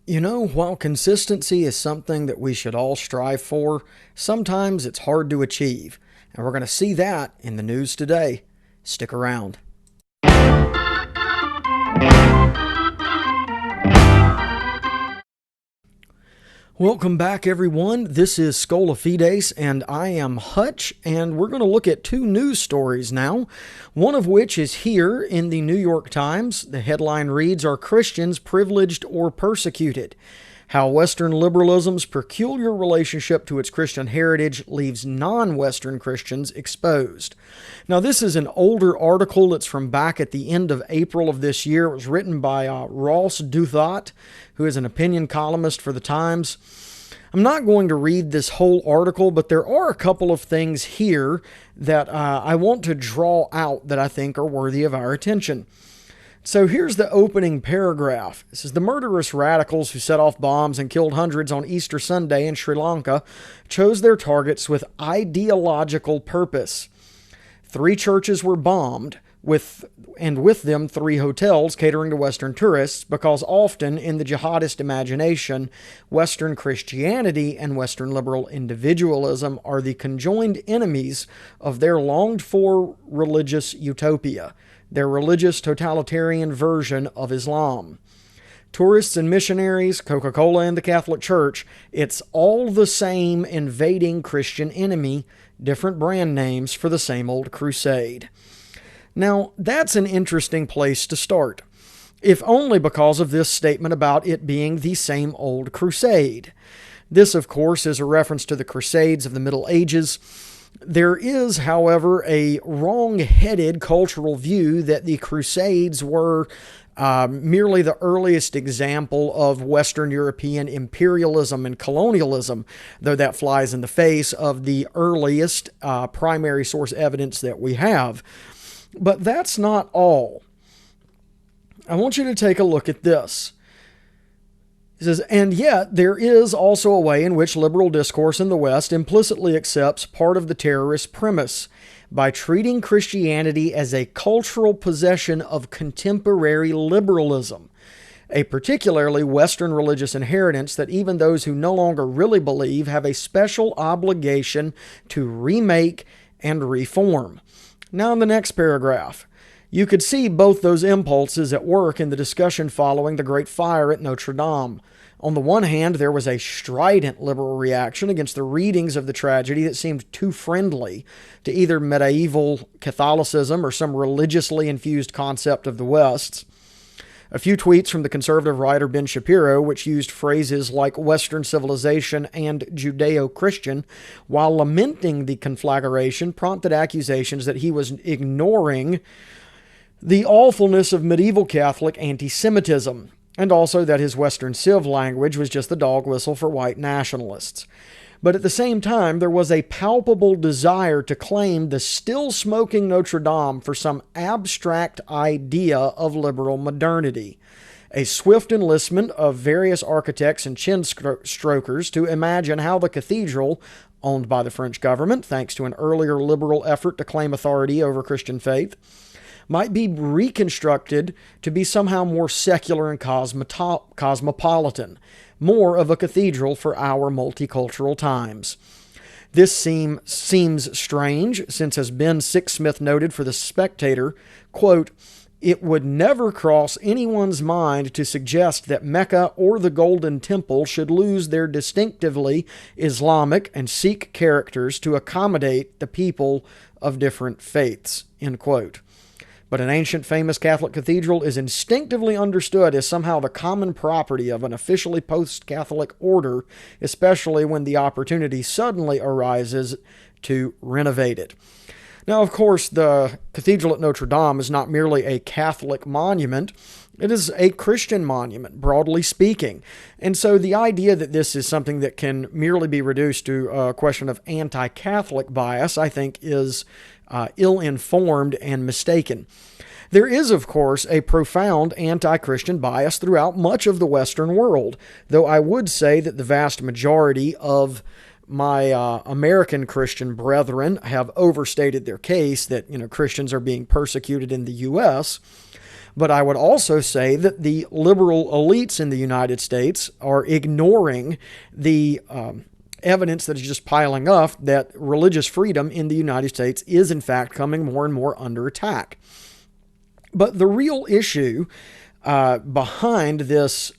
You know, while consistency is something that we should all strive for, sometimes it's hard to achieve. And we're going to see that in the news today. Stick around. Welcome back, everyone. This is Schola Fides, and I am Hutch, and we're going to look at two news stories now, one of which is here in the New York Times. The headline reads, "Are Christians privileged or persecuted? How Western liberalism's peculiar relationship to its Christian heritage leaves non-Western Christians exposed." Now, this is an older article. It's from back at the end of April of this year. It was written by Ross Douthat, who is an opinion columnist for the Times. I'm not going to read this whole article, but there are a couple of things here that I want to draw out that I think are worthy of our attention. So here's the opening paragraph. It says, "The murderous radicals who set off bombs and killed hundreds on Easter Sunday in Sri Lanka chose their targets with ideological purpose. 3 churches were bombed, with them 3 hotels catering to Western tourists, because often in the jihadist imagination, Western Christianity and Western liberal individualism are the conjoined enemies of their longed-for religious utopia, their religious totalitarian version of Islam. Tourists and missionaries, Coca-Cola and the Catholic Church, it's all the same invading Christian enemy, different brand names for the same old crusade." Now, that's an interesting place to start, if only because of this statement about it being the same old crusade. This, of course, is a reference to the Crusades of the Middle Ages. There is, however, a wrong-headed cultural view that the Crusades were merely the earliest example of Western European imperialism and colonialism, though that flies in the face of the earliest primary source evidence that we have. But that's not all. I want you to take a look at this. It says, "And yet there is also a way in which liberal discourse in the West implicitly accepts part of the terrorist premise by treating Christianity as a cultural possession of contemporary liberalism, a particularly Western religious inheritance that even those who no longer really believe have a special obligation to remake and reform." Now in the next paragraph, you could see both those impulses at work in the discussion following the Great Fire at Notre Dame. On the one hand, there was a strident liberal reaction against the readings of the tragedy that seemed too friendly to either medieval Catholicism or some religiously infused concept of the West. A few tweets from the conservative writer Ben Shapiro, which used phrases like Western civilization and Judeo-Christian, while lamenting the conflagration, prompted accusations that he was ignoring the awfulness of medieval Catholic anti-Semitism, and also that his Western civ language was just the dog whistle for white nationalists. But at the same time, there was a palpable desire to claim the still smoking Notre Dame for some abstract idea of liberal modernity. A swift enlistment of various architects and chin-strokers to imagine how the cathedral, owned by the French government thanks to an earlier liberal effort to claim authority over Christian faith, might be reconstructed to be somehow more secular and cosmopolitan, more of a cathedral for our multicultural times. This seems strange, since as Ben Sixsmith noted for The Spectator, quote, "It would never cross anyone's mind to suggest that Mecca or the Golden Temple should lose their distinctively Islamic and Sikh characters to accommodate the people of different faiths," end quote. But an ancient famous Catholic cathedral is instinctively understood as somehow the common property of an officially post-Catholic order, especially when the opportunity suddenly arises to renovate it. Now, of course, the Cathedral at Notre Dame is not merely a Catholic monument. It is a Christian monument, broadly speaking. And so the idea that this is something that can merely be reduced to a question of anti-Catholic bias, I think, is ill-informed and mistaken. There is, of course, a profound anti-Christian bias throughout much of the Western world, though I would say that the vast majority of my American Christian brethren have overstated their case that, Christians are being persecuted in the U.S., But I would also say that the liberal elites in the United States are ignoring the evidence that is just piling up that religious freedom in the United States is in fact coming more and more under attack. But the real issue behind this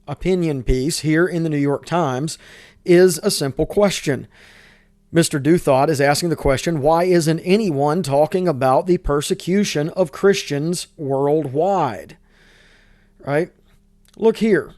opinion piece here in the New York Times is a simple question. Mr. Duthought is asking the question, why isn't anyone talking about the persecution of Christians worldwide? Right? Look here.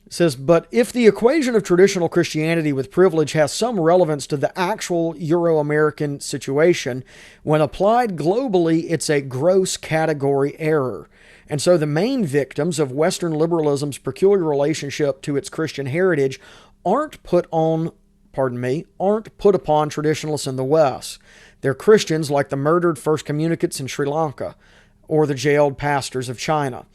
It says, but if the equation of traditional Christianity with privilege has some relevance to the actual Euro-American situation, when applied globally, it's a gross category error. And so the main victims of Western liberalism's peculiar relationship to its Christian heritage aren't put upon traditionalists in the West. They're Christians like the murdered first communicants in Sri Lanka, or the jailed pastors of China,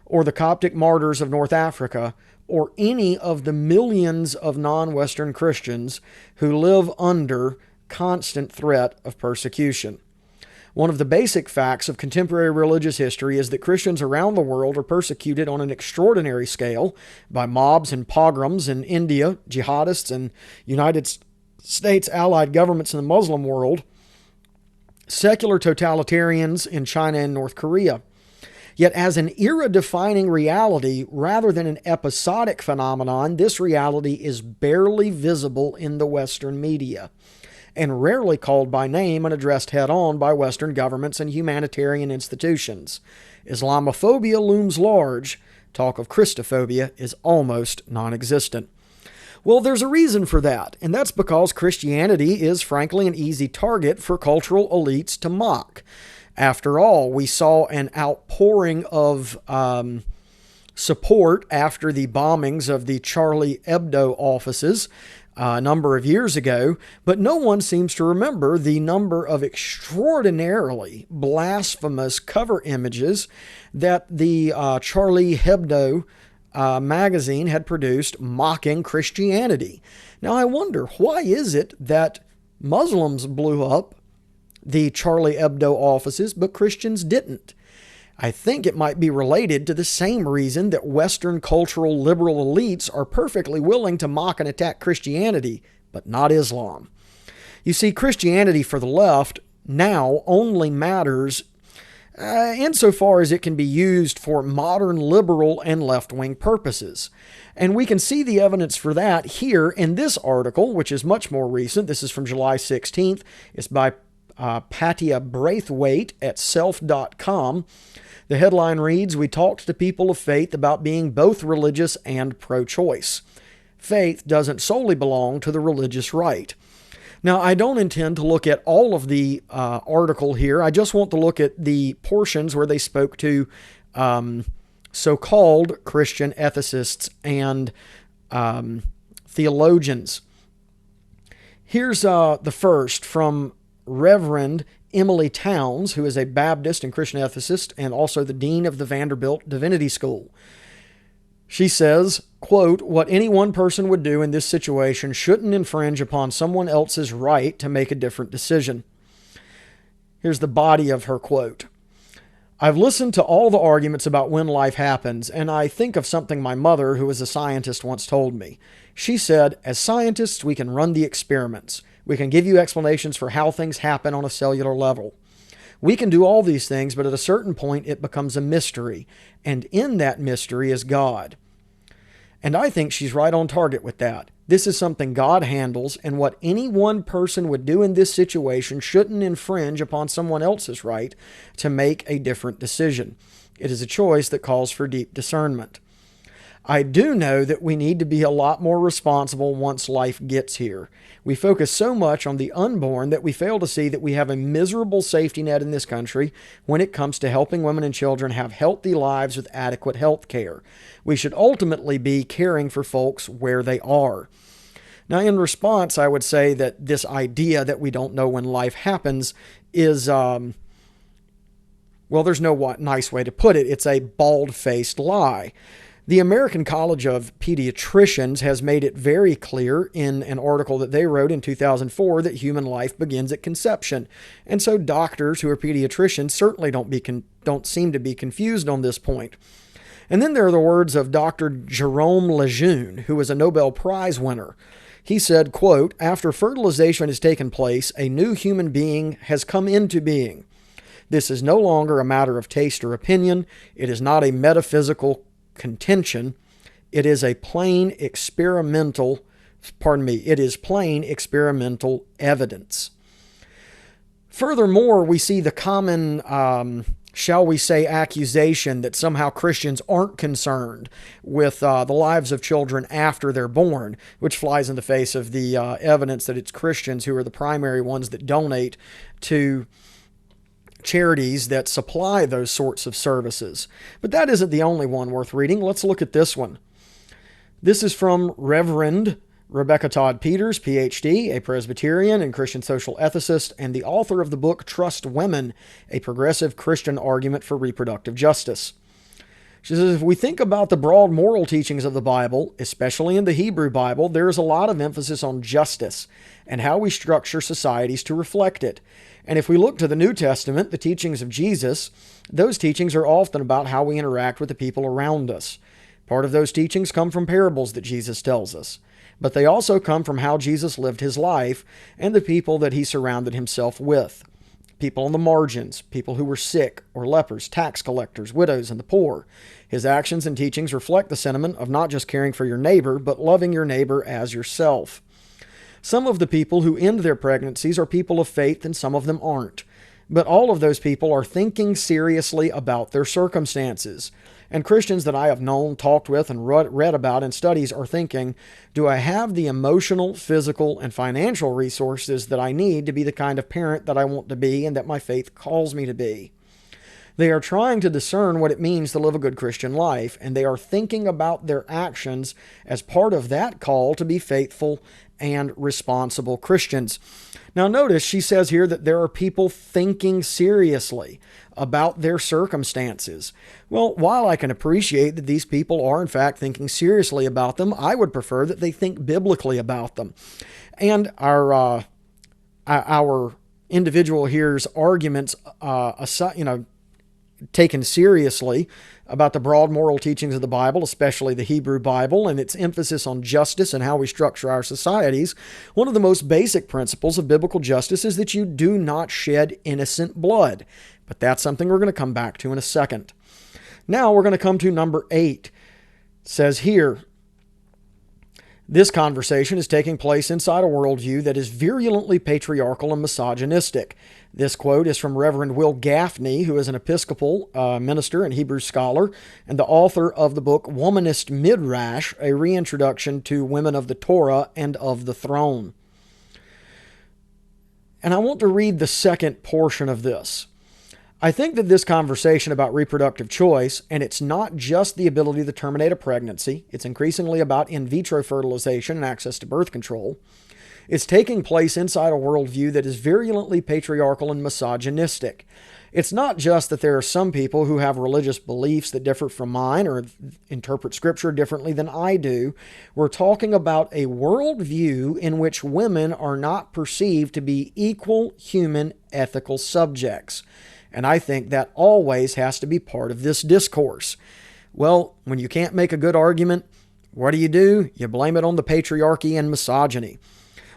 or the Coptic martyrs of North Africa, or any of the millions of non-Western Christians who live under constant threat of persecution. One of the basic facts of contemporary religious history is that Christians around the world are persecuted on an extraordinary scale by mobs and pogroms in India, jihadists and United States allied governments in the Muslim world, secular totalitarians in China and North Korea. Yet as an era-defining reality rather than an episodic phenomenon, this reality is barely visible in the Western media, and rarely called by name and addressed head-on by Western governments and humanitarian institutions. Islamophobia looms large. Talk of Christophobia is almost non-existent. Well, there's a reason for that, and that's because Christianity is frankly an easy target for cultural elites to mock. After all, we saw an outpouring of support after the bombings of the Charlie Hebdo offices a number of years ago, but no one seems to remember the number of extraordinarily blasphemous cover images that the Charlie Hebdo magazine had produced mocking Christianity. Now, I wonder, why is it that Muslims blew up the Charlie Hebdo offices, but Christians didn't? I think it might be related to the same reason that Western cultural liberal elites are perfectly willing to mock and attack Christianity, but not Islam. You see, Christianity for the left now only matters insofar as it can be used for modern liberal and left-wing purposes. And we can see the evidence for that here in this article, which is much more recent. This is from July 16th. It's by Patia Braithwaite at self.com. The headline reads, "We talked to people of faith about being both religious and pro-choice. Faith doesn't solely belong to the religious right." Now, I don't intend to look at all of the article here. I just want to look at the portions where they spoke to so-called Christian ethicists and theologians. Here's the first from Reverend Emily Towns, who is a Baptist and Christian ethicist and also the dean of the Vanderbilt Divinity School. She says, quote, "What any one person would do in this situation shouldn't infringe upon someone else's right to make a different decision." Here's the body of her quote. "I've listened to all the arguments about when life happens, and I think of something my mother, who is a scientist, once told me. She said, as scientists, we can run the experiments. We can give you explanations for how things happen on a cellular level. We can do all these things, but at a certain point it becomes a mystery, and in that mystery is God." And I think she's right on target with that. This is something God handles, and what any one person would do in this situation shouldn't infringe upon someone else's right to make a different decision. It is a choice that calls for deep discernment. I do know that we need to be a lot more responsible once life gets here. We focus so much on the unborn that we fail to see that we have a miserable safety net in this country when it comes to helping women and children have healthy lives with adequate health care. We should ultimately be caring for folks where they are. Now, in response, I would say that this idea that we don't know when life happens is, well, there's no nice way to put it. It's a bald-faced lie. The American College of Pediatricians has made it very clear in an article that they wrote in 2004 that human life begins at conception. And so doctors who are pediatricians certainly don't seem to be confused on this point. And then there are the words of Dr. Jerome Lejeune, who is a Nobel Prize winner. He said, quote, "After fertilization has taken place, a new human being has come into being. This is no longer a matter of taste or opinion. It is not a metaphysical contention. It is plain experimental evidence." Furthermore, we see the common, shall we say, accusation that somehow Christians aren't concerned with the lives of children after they're born, which flies in the face of the evidence that it's Christians who are the primary ones that donate to charities that supply those sorts of services. But that isn't the only one worth reading. Let's look at this one. This is from Reverend Rebecca Todd Peters, Ph.D., a Presbyterian and Christian social ethicist, and the author of the book Trust Women, a Progressive Christian Argument for Reproductive Justice. She says, if we think about the broad moral teachings of the Bible, especially in the Hebrew Bible, there is a lot of emphasis on justice and how we structure societies to reflect it. And if we look to the New Testament, the teachings of Jesus, those teachings are often about how we interact with the people around us. Part of those teachings come from parables that Jesus tells us, but they also come from how Jesus lived his life and the people that he surrounded himself with. People on the margins, people who were sick or lepers, tax collectors, widows, and the poor. His actions and teachings reflect the sentiment of not just caring for your neighbor, but loving your neighbor as yourself. Some of the people who end their pregnancies are people of faith and some of them aren't. But all of those people are thinking seriously about their circumstances. And Christians that I have known, talked with, and read about in studies are thinking, do I have the emotional, physical, and financial resources that I need to be the kind of parent that I want to be and that my faith calls me to be? They are trying to discern what it means to live a good Christian life, and they are thinking about their actions as part of that call to be faithful and responsible Christians. Now notice she says here that there are people thinking seriously about their circumstances. Well, while I can appreciate that these people are in fact thinking seriously about them, I would prefer that they think biblically about them. And our individual here's arguments, taken seriously about the broad moral teachings of the Bible, especially the Hebrew Bible, and its emphasis on justice and how we structure our societies. One of the most basic principles of biblical justice is that you do not shed innocent blood. But that's something we're going to come back to in a second. Now we're going to come to number 8. It says here, this conversation is taking place inside a worldview that is virulently patriarchal and misogynistic. This quote is from Reverend Will Gaffney, who is an Episcopal minister and Hebrew scholar, and the author of the book Womanist Midrash, a reintroduction to women of the Torah and of the throne. And I want to read the second portion of this. I think that this conversation about reproductive choice, and it's not just the ability to terminate a pregnancy, it's increasingly about in vitro fertilization and access to birth control, is taking place inside a worldview that is virulently patriarchal and misogynistic. It's not just that there are some people who have religious beliefs that differ from mine or interpret Scripture differently than I do. We're talking about a worldview in which women are not perceived to be equal human ethical subjects. And I think that always has to be part of this discourse. Well, when you can't make a good argument, what do? You blame it on the patriarchy and misogyny.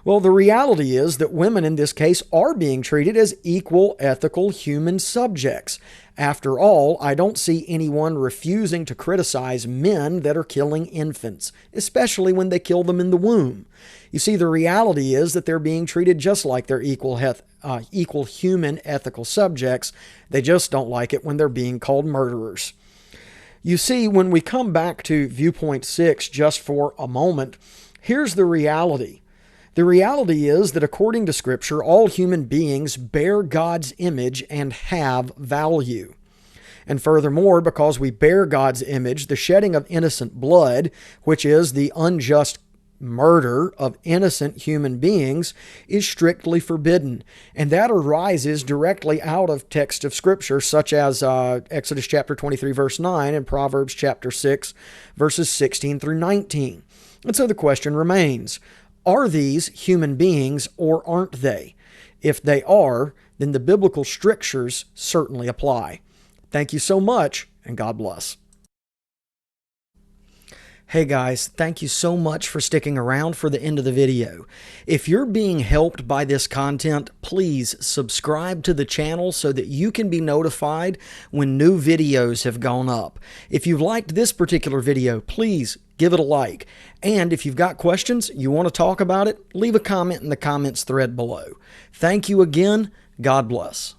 Well, the reality is that women in this case are being treated as equal ethical human subjects. After all, I don't see anyone refusing to criticize men that are killing infants, especially when they kill them in the womb. You see, the reality is that they're being treated just like they're equal human ethical subjects. They just don't like it when they're being called murderers. You see, when we come back to viewpoint 6 just for a moment, here's the reality. The reality is that according to Scripture, all human beings bear God's image and have value. And furthermore, because we bear God's image, the shedding of innocent blood, which is the unjust murder of innocent human beings is strictly forbidden. And that arises directly out of text of Scripture, such as Exodus chapter 23, verse 9, and Proverbs chapter 6, verses 16 through 19. And so the question remains, are these human beings or aren't they? If they are, then the biblical strictures certainly apply. Thank you so much, and God bless. Hey guys, thank you so much for sticking around for the end of the video. If you're being helped by this content, please subscribe to the channel so that you can be notified when new videos have gone up. If you've liked this particular video, please give it a like. And if you've got questions, you want to talk about it, leave a comment in the comments thread below. Thank you again. God bless.